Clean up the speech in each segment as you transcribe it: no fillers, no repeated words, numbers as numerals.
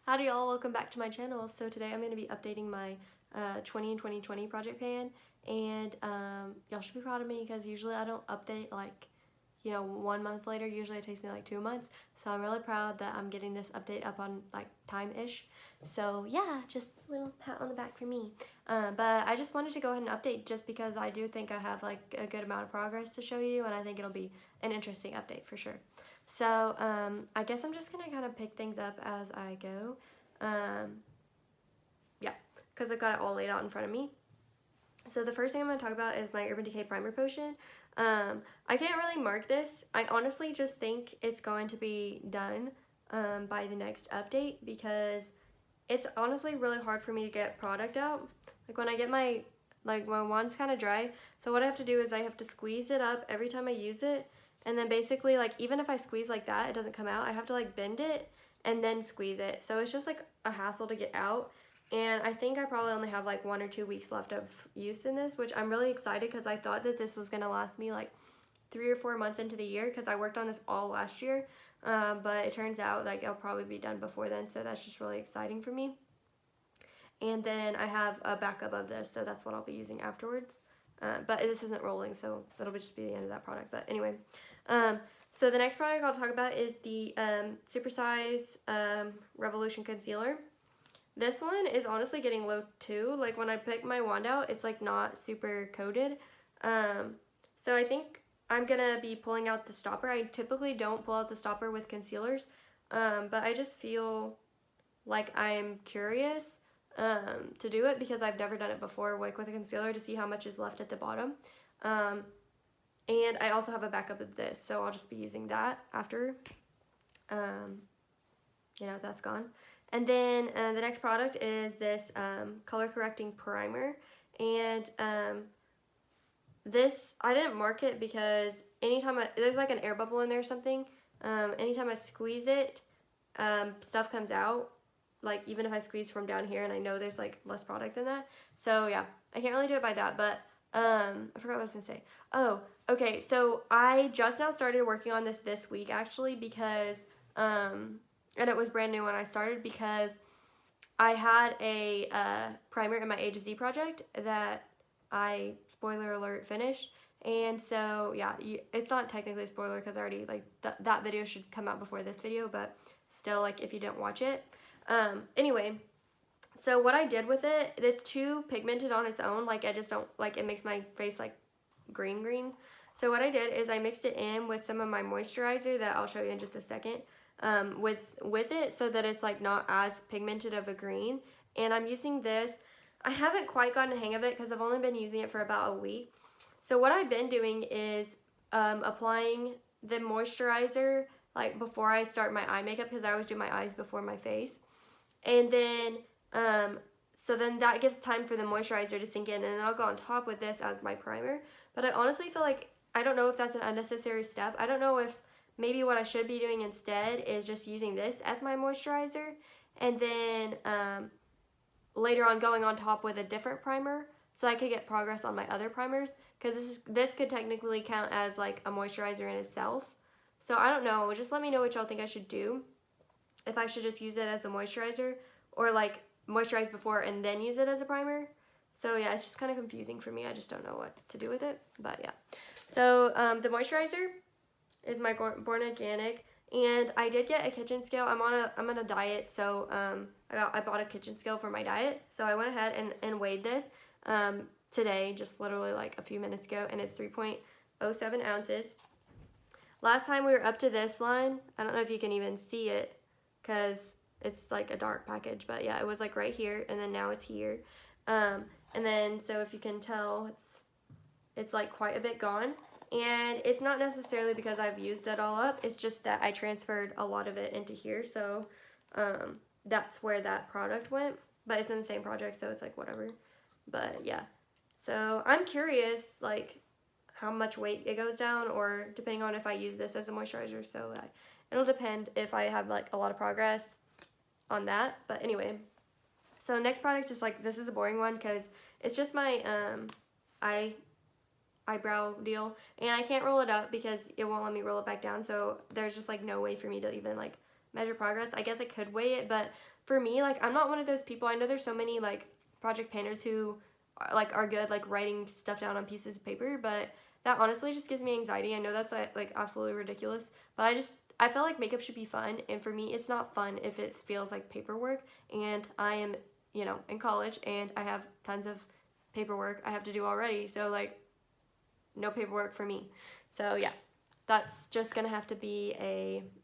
Howdy y'all, welcome back to my channel. So today I'm going to be updating my 20 and 2020 project pan, and y'all should be proud of me because usually I don't update like 1 month later. Usually it takes me like 2 months, so I'm really proud that I'm getting this update up on like time-ish. So yeah, just a little pat on the back for me. But I just wanted to go ahead and update just because I do think I have like a good amount of progress to show you, and I think it'll be an interesting update for sure. So I guess I'm just gonna kind of pick things up as I go. Yeah, because I've got it all laid out in front of me. So the first thing I'm going to talk about is my Urban Decay Primer Potion. I can't really mark this. I honestly just think it's going to be done by the next update because it's honestly really hard for me to get product out. Like when I get my wand's kind of dry, so what I have to do is I have to squeeze it up every time I use it, and then basically like even if I squeeze like that, it doesn't come out. I have to like bend it and then squeeze it. So it's just like a hassle to get out. And I think I probably only have like 1 or 2 weeks left of use in this, which I'm really excited because I thought that this was going to last me like 3 or 4 months into the year because I worked on this all last year. But it turns out like it'll probably be done before then, so that's just really exciting for me. And then I have a backup of this, so that's what I'll be using afterwards. But this isn't rolling, so that'll just be the end of that product. But anyway, so the next product I'll talk about is the Supersize Revolution Concealer. This one is honestly getting low too. Like when I pick my wand out, it's like not super coated. So I think I'm gonna be pulling out the stopper. I typically don't pull out the stopper with concealers, but I just feel like I'm curious to do it because I've never done it before, like with a concealer, to see how much is left at the bottom. And I also have a backup of this, so I'll just be using that after that's gone. And then the next product is this color correcting primer, and this I didn't mark it because anytime there's like an air bubble in there or something, anytime I squeeze it, stuff comes out, like even if I squeeze from down here, and I know there's like less product than that. So yeah, I can't really do it by that, but I forgot what I was gonna say. Oh, okay, so I just now started working on this week actually because and it was brand new when I started because I had a primer in my A to Z project that I, spoiler alert, finished. And so yeah, it's not technically a spoiler because I already like that video should come out before this video, but still, like if you didn't watch it. Anyway, so what I did with it's too pigmented on its own. Like I just don't like it, makes my face like green. So what I did is I mixed it in with some of my moisturizer that I'll show you in just a second. With it so that it's like not as pigmented of a green, and I'm using this. I haven't quite gotten a hang of it because I've only been using it for about a week. So what I've been doing is applying the moisturizer like before I start my eye makeup because I always do my eyes before my face, and then so then that gives time for the moisturizer to sink in, and then I'll go on top with this as my primer. But I honestly feel like I don't know if that's an unnecessary step. I don't know if maybe what I should be doing instead is just using this as my moisturizer, and then later on going on top with a different primer so I could get progress on my other primers, because this could technically count as like a moisturizer in itself. So I don't know, just let me know what y'all think I should do. If I should just use it as a moisturizer or like moisturize before and then use it as a primer. So yeah, it's just kind of confusing for me. I just don't know what to do with it, but yeah. So the moisturizer is my Bourne Organic, and I did get a kitchen scale. I'm on a diet, so I bought a kitchen scale for my diet. So I went ahead and weighed this today, just literally like a few minutes ago, and it's 3.07 ounces. Last time we were up to this line, I don't know if you can even see it because it's like a dark package, but yeah, it was like right here, and then now it's here. And then so if you can tell, it's like quite a bit gone. And it's not necessarily because I've used it all up, it's just that I transferred a lot of it into here, so that's where that product went. But it's in the same project, so it's like whatever. But yeah, so I'm curious like how much weight it goes down, or depending on if I use this as a moisturizer, so it'll depend if I have like a lot of progress on that. But anyway, so next product is like, this is a boring one because it's just my eyebrow deal, and I can't roll it up because it won't let me roll it back down, so there's just like no way for me to even like measure progress. I guess I could weigh it, but for me, like, I'm not one of those people. I know there's so many, like, project painters who are good, like, writing stuff down on pieces of paper, but that honestly just gives me anxiety. I know that's, like absolutely ridiculous, but I feel like makeup should be fun, and for me, it's not fun if it feels like paperwork, and I am, you know, in college, and I have tons of paperwork I have to do already, so, like, no paperwork for me. So, yeah, that's just gonna have to be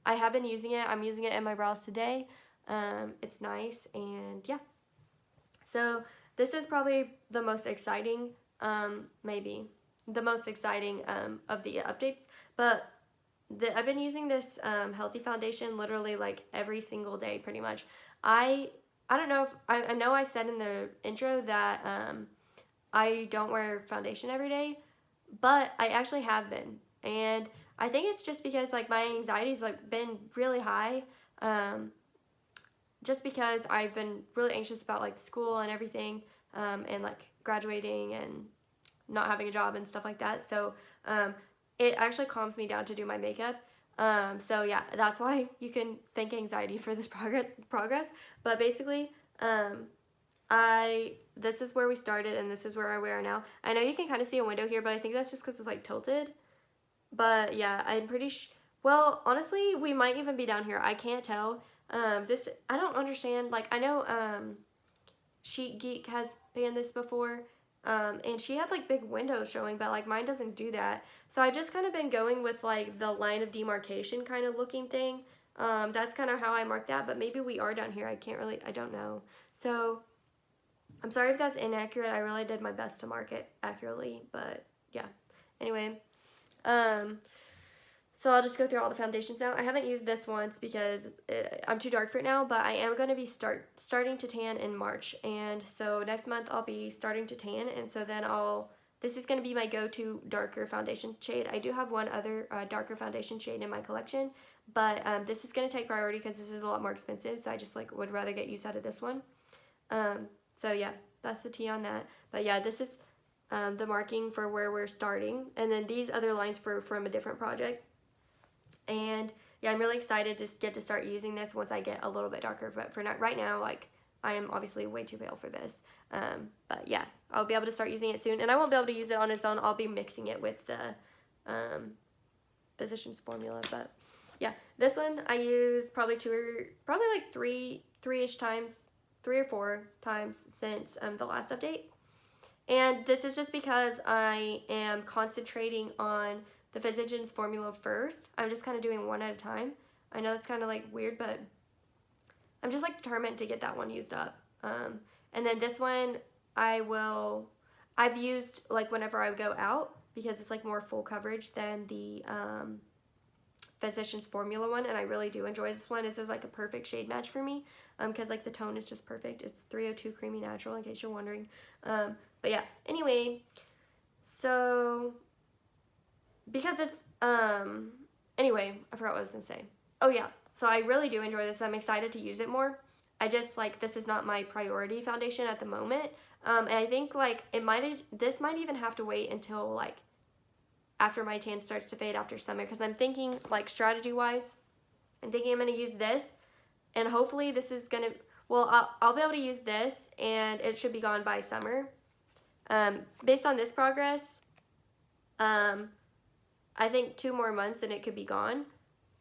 I have been using it. I'm using it in my brows today. It's nice, and yeah. So, this is probably the most exciting, maybe the most exciting of the updates, but I've been using this healthy foundation literally like every single day pretty much. I don't know if I know I said in the intro that I don't wear foundation every day, but I actually have been, and I think it's just because like my anxiety's like been really high, just because I've been really anxious about like school and everything, and like graduating and not having a job and stuff like that. So it actually calms me down to do my makeup. So yeah, that's why you can thank anxiety for this progress. But basically, this is where we started, and this is where we are now. I know you can kind of see a window here, but I think that's just because it's like tilted. But yeah, I'm pretty well, honestly, we might even be down here. I can't tell. I don't understand. Like, I know Sheet Geek has banned this before, and she had like big windows showing, but like mine doesn't do that. So I just kind of been going with like the line of demarcation kind of looking thing. That's kind of how I marked that, but maybe we are down here. I don't know. So I'm sorry if that's inaccurate. I really did my best to mark it accurately, but yeah. Anyway, so I'll just go through all the foundations now. I haven't used this once because I'm too dark for it now, but I am going to be starting to tan in March. And so next month I'll be starting to tan, and so then this is going to be my go-to darker foundation shade. I do have one other darker foundation shade in my collection, but this is going to take priority because this is a lot more expensive, so I just like would rather get use out of this one. So yeah, that's the tea on that. But yeah, this is the marking for where we're starting, and then these other lines from a different project. And yeah, I'm really excited to get to start using this once I get a little bit darker, but for right now, like, I am obviously way too pale for this. But yeah, I'll be able to start using it soon, and I won't be able to use it on its own. I'll be mixing it with the Physicians Formula. But yeah, this one I use probably like three-ish times, 3 or 4 times since the last update. And this is just because I am concentrating on the Physicians Formula first. I'm just kind of doing one at a time. I know that's kind of like weird, but I'm just like determined to get that one used up. And then this one I've used like whenever I go out because it's like more full coverage than the Physicians Formula one, and I really do enjoy this one. This is like a perfect shade match for me because like the tone is just perfect. It's 302 Creamy Natural in case you're wondering. But yeah, anyway, so because it's, anyway, I forgot what I was going to say. Oh yeah, so I really do enjoy this. I'm excited to use it more. I just, like, this is not my priority foundation at the moment. And I think, like, this might even have to wait until, like, after my tan starts to fade after summer. Because I'm thinking, like, strategy-wise, I'm thinking I'm going to use this. And hopefully this is going to, well, I'll be able to use this, and it should be gone by summer. Based on this progress, I think 2 more months and it could be gone.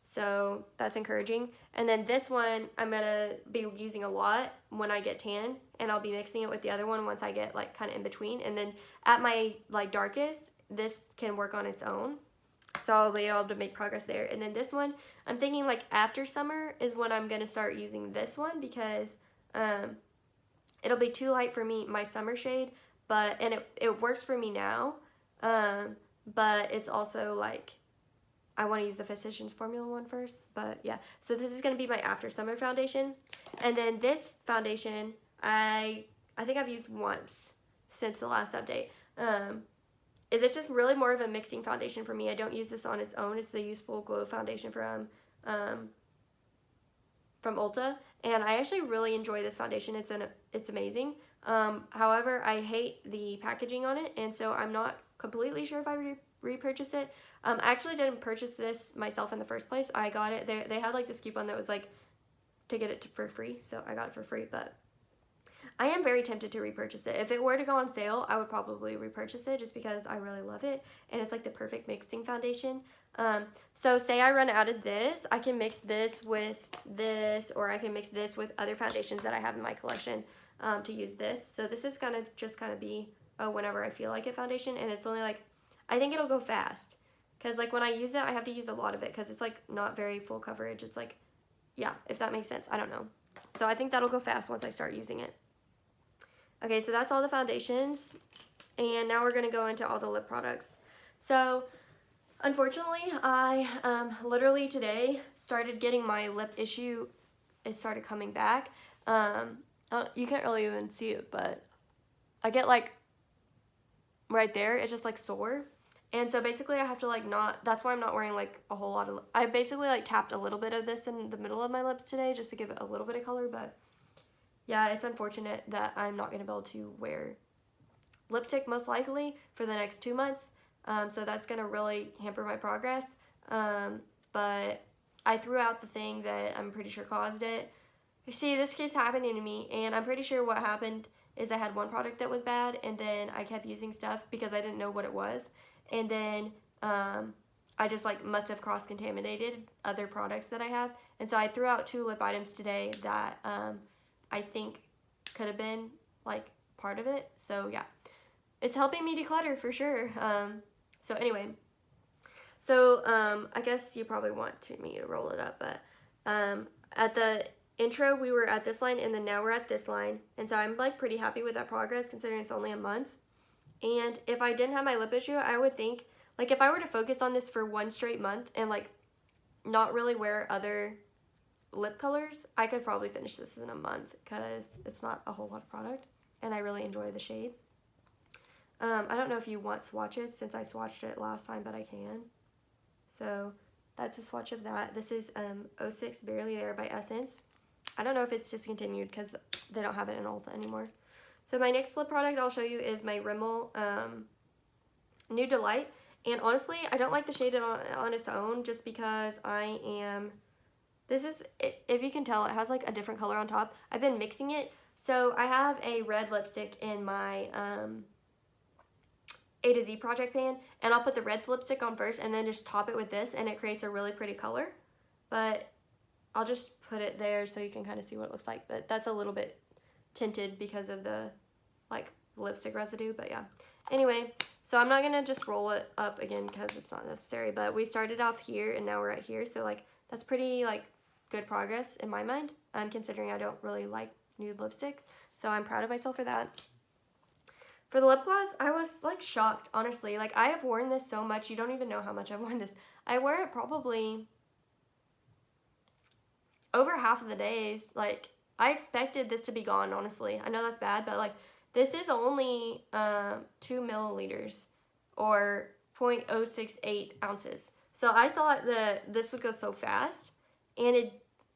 So that's encouraging. And then this one I'm going to be using a lot when I get tan, and I'll be mixing it with the other one once I get like kind of in between. And then at my like darkest, this can work on its own. So I'll be able to make progress there. And then this one, I'm thinking like after summer is when I'm going to start using this one because it'll be too light for me, my summer shade, and it works for me now. But it's also like I want to use the Physicians Formula one first. But yeah, so this is going to be my after summer foundation. And then this foundation, I think I've used once since the last update. This is really more of a mixing foundation for me. I don't use this on its own. It's the Youthful Glow Foundation from Ulta. And I actually really enjoy this foundation. It's amazing. However, I hate the packaging on it, and so I'm not completely sure if I repurchase it. I actually didn't purchase this myself in the first place. I got it. They had like this coupon that was like to get it for free, so I got it for free, but I am very tempted to repurchase it. If it were to go on sale, I would probably repurchase it just because I really love it, and it's like the perfect mixing foundation. So say I run out of this, I can mix this with this, or I can mix this with other foundations that I have in my collection to use this. So this is gonna just kind of be a whenever I feel like it foundation, and it's only like, I think it'll go fast, because like when I use it, I have to use a lot of it because it's like not very full coverage. It's like, yeah, if that makes sense, I don't know. So I think that'll go fast once I start using it. Okay, so that's all the foundations, and now we're gonna go into all the lip products. So, unfortunately, I literally today started getting my lip issue. It started coming back. You can't really even see it, but I get like right there, it's just like sore. And so basically I have to like that's why I'm not wearing like a whole lot of, I basically like tapped a little bit of this in the middle of my lips today just to give it a little bit of color, but yeah, it's unfortunate that I'm not going to be able to wear lipstick most likely for the next 2 months. So that's going to really hamper my progress. But I threw out the thing that I'm pretty sure caused it. See, this keeps happening to me, and I'm pretty sure what happened is I had one product that was bad, and then I kept using stuff because I didn't know what it was. And then I just like must have cross-contaminated other products that I have. And so I threw out 2 lip items today that I think could have been like part of it. So yeah, it's helping me declutter for sure. So anyway, so I guess you probably want me to roll it up, but at the intro we were at this line, and then now we're at this line, and so I'm like pretty happy with that progress considering it's only a month. And if I didn't have my lip issue, I would think like if I were to focus on this for 1 straight month and like not really wear other lip colors, I could probably finish this in a month because it's not a whole lot of product, and I really enjoy the shade. I don't know if you want swatches since I swatched it last time, but I can. So that's a swatch of that. This is 06 Barely There by Essence. I don't know if it's discontinued because they don't have it in Ulta anymore. So my next lip product I'll show you is my Rimmel Nude Delight. And honestly, I don't like the shade on its own just because this is, if you can tell, it has like a different color on top. I've been mixing it. So I have a red lipstick in my A to Z project pan, and I'll put the red lipstick on first and then just top it with this, and it creates a really pretty color. But I'll just put it there so you can kind of see what it looks like. But that's a little bit tinted because of the like lipstick residue, but yeah. Anyway, so I'm not gonna just roll it up again because it's not necessary, but we started off here and now we're at here, so like that's pretty like good progress in my mind, considering I don't really like nude lipsticks, so I'm proud of myself for that. For the lip gloss, I was like shocked, honestly. Like I have worn this so much, you don't even know how much I've worn this. I wear it probably over half of the days. Like I expected this to be gone, honestly. I know that's bad, but like this is only 2 milliliters or 0.068 ounces. So I thought that this would go so fast, and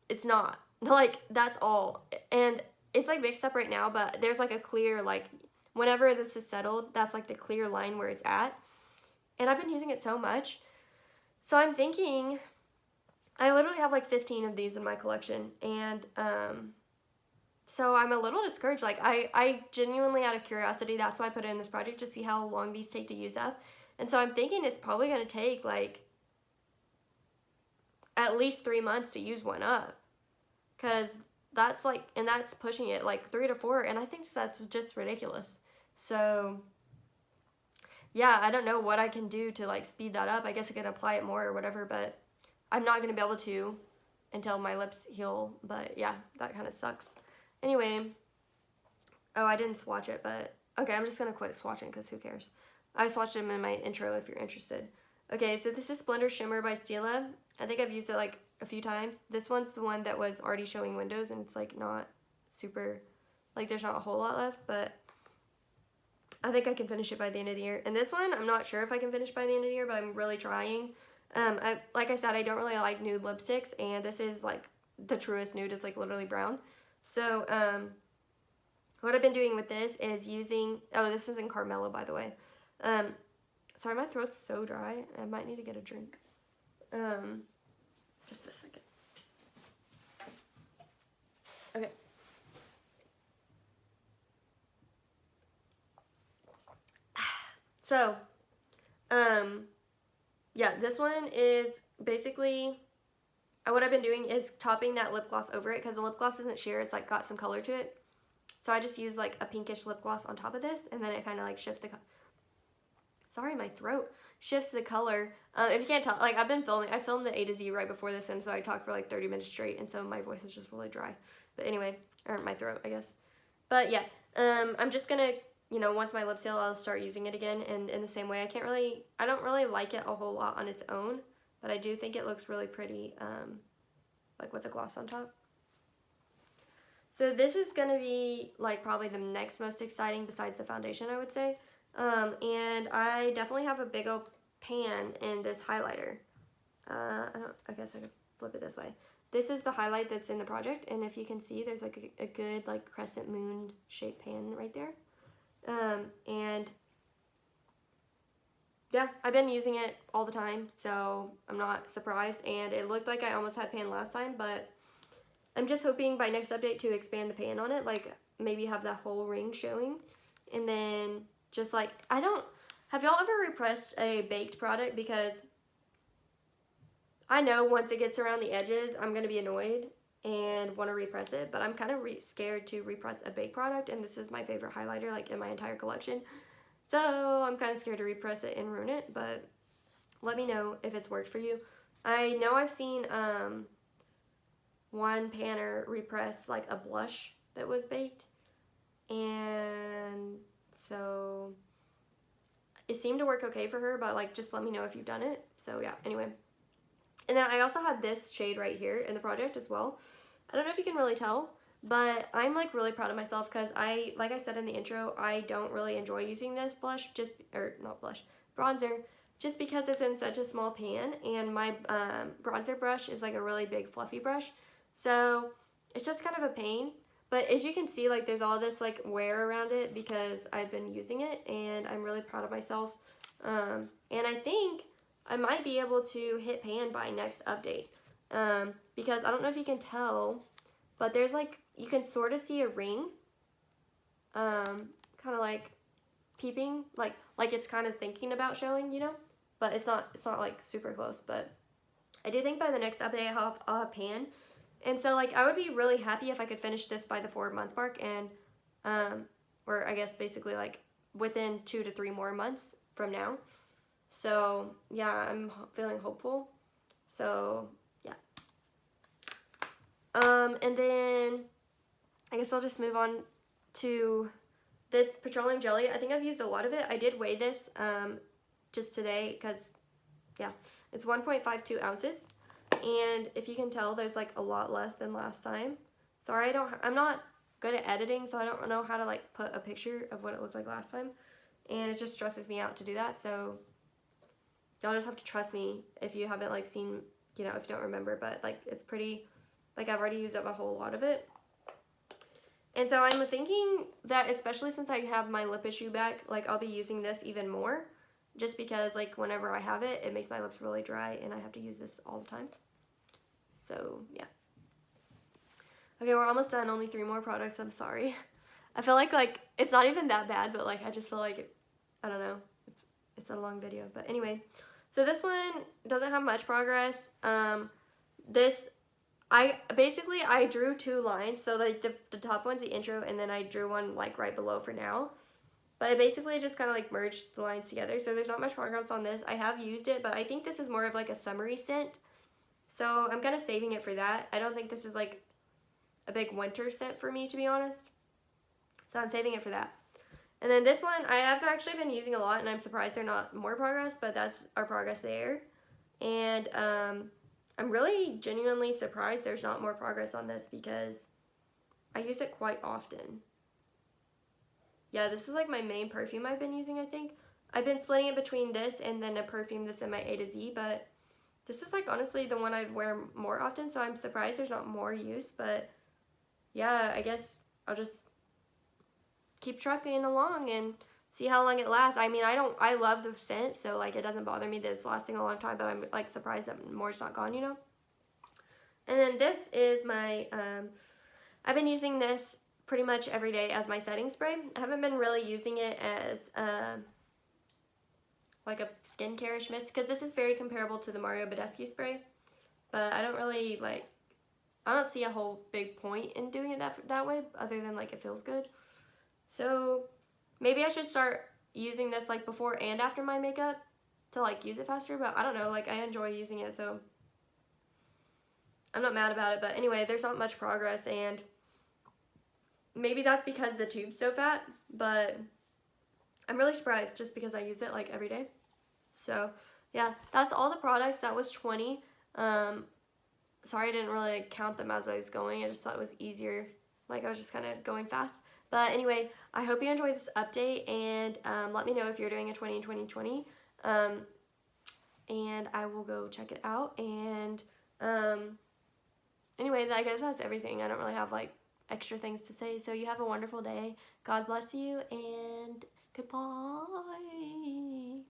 it's not. Like that's all. And it's like mixed up right now, but there's like a clear, like whenever this is settled, that's like the clear line where it's at. And I've been using it so much. So I'm thinking, I literally have like 15 of these in my collection, and so I'm a little discouraged. Like I genuinely, out of curiosity, that's why I put it in this project, to see how long these take to use up. And so I'm thinking it's probably going to take like at least 3 months to use one up, because that's like, and that's pushing it like 3 to 4, and I think that's just ridiculous. So yeah, I don't know what I can do to like speed that up. I guess I can apply it more or whatever, but I'm not going to be able to until my lips heal. But yeah, that kind of sucks. Anyway, oh, I didn't swatch it, but okay, I'm just going to quit swatching because who cares. I swatched them in my intro if you're interested. Okay, so this is Splendor Shimmer by Stila. I think I've used it like a few times. This one's the one that was already showing windows, and it's like not super, like there's not a whole lot left, but I think I can finish it by the end of the year. And this one, I'm not sure if I can finish by the end of the year, but I'm really trying. Like I said, I don't really like nude lipsticks, and this is like the truest nude. It's like literally brown. So what I've been doing with this is using, oh, this is in Carmello, by the way. Sorry, my throat's so dry. I might need to get a drink. Just a second. Okay. So, yeah, this one is basically, what I've been doing is topping that lip gloss over it because the lip gloss isn't sheer, it's like got some color to it. So I just use like a pinkish lip gloss on top of this, and then it kind of like shifts the, sorry, my throat, shifts the color. If you can't tell, like I filmed the A to Z right before this, and so I talked for like 30 minutes straight, and so my voice is just really dry. But anyway, or my throat, I guess. But yeah, I'm just gonna, you know, once my lips heal, I'll start using it again, and in the same way, I don't really like it a whole lot on its own, but I do think it looks really pretty, like with the gloss on top. So this is gonna be like probably the next most exciting besides the foundation, I would say. And I definitely have a big old pan in this highlighter. I guess I could flip it this way. This is the highlight that's in the project, and if you can see, there's like a good like crescent moon shaped pan right there. And yeah, I've been using it all the time, so I'm not surprised. And it looked like I almost had pan last time, but I'm just hoping by next update to expand the pan on it, like maybe have the whole ring showing, and then just like, have y'all ever repressed a baked product? Because I know once it gets around the edges, I'm going to be annoyed and want to repress it, but I'm kind of scared to repress a baked product, and this is my favorite highlighter like in my entire collection. So I'm kind of scared to repress it and ruin it, but let me know if it's worked for you. I know I've seen one panner repress like a blush that was baked, and so it seemed to work okay for her, but like just let me know if you've done it. So yeah, anyway. And then I also had this shade right here in the project as well. I don't know if you can really tell, but I'm like really proud of myself because like I said in the intro, I don't really enjoy using this blush, bronzer, just because it's in such a small pan, and my bronzer brush is like a really big fluffy brush. So it's just kind of a pain. But as you can see, like there's all this like wear around it because I've been using it, and I'm really proud of myself. And I think I might be able to hit pan by next update. Because I don't know if you can tell, but there's like, you can sort of see a ring, kind of like peeping, like it's kind of thinking about showing, you know, but it's not like super close. But I do think by the next update I'll have pan. And so, like, I would be really happy if I could finish this by the 4-month mark, and, or I guess basically, like, within 2 to 3 more months from now. So, yeah, I'm feeling hopeful. So, yeah. And then, I guess I'll just move on to this Petroleum Jelly. I think I've used a lot of it. I did weigh this, just today, because, yeah, it's 1.52 ounces. And if you can tell, there's like a lot less than last time. Sorry, I'm not good at editing, so I don't know how to like put a picture of what it looked like last time. And it just stresses me out to do that, so y'all just have to trust me if you haven't like seen, you know, if you don't remember, but like it's pretty, like I've already used up a whole lot of it. And so I'm thinking that especially since I have my lip issue back, like I'll be using this even more, just because like whenever I have it, it makes my lips really dry and I have to use this all the time. So, yeah. Okay, we're almost done. Only 3 more products. I'm sorry. I feel like it's not even that bad, but like I just feel like I don't know. It's a long video, but anyway. So this one doesn't have much progress. I drew 2 lines. So like the top one's the intro, and then I drew one like right below for now. But I basically just kind of like merged the lines together. So there's not much progress on this. I have used it, but I think this is more of like a summery scent. So I'm kind of saving it for that. I don't think this is like a big winter scent for me, to be honest. So I'm saving it for that. And then this one, I have actually been using a lot, and I'm surprised there's not more progress, but that's our progress there. And I'm really genuinely surprised there's not more progress on this because I use it quite often. Yeah, this is like my main perfume I've been using, I think. I've been splitting it between this and then a perfume that's in my A to Z, but this is like honestly the one I wear more often, so I'm surprised there's not more use. But yeah, I guess I'll just keep trucking along and see how long it lasts. I mean, I love the scent, so like it doesn't bother me that it's lasting a long time, but I'm like surprised that more's not gone, you know. And then this is my I've been using this pretty much every day as my setting spray. I haven't been really using it as like a skincare-ish mist, because this is very comparable to the Mario Badescu spray, but I don't really like, I don't see a whole big point in doing it that way, other than like it feels good. So maybe I should start using this like before and after my makeup to like use it faster, but I don't know, like I enjoy using it, so I'm not mad about it. But anyway, there's not much progress, and maybe that's because the tube's so fat, but I'm really surprised just because I use it like every day. So yeah, that's all the products. That was 20. Sorry I didn't really count them as I was going. I just thought it was easier. Like I was just kind of going fast. But anyway, I hope you enjoyed this update, and let me know if you're doing a 20 in 2020. And I will go check it out. And anyway, I guess that's everything. I don't really have like extra things to say. So you have a wonderful day. God bless you, and goodbye.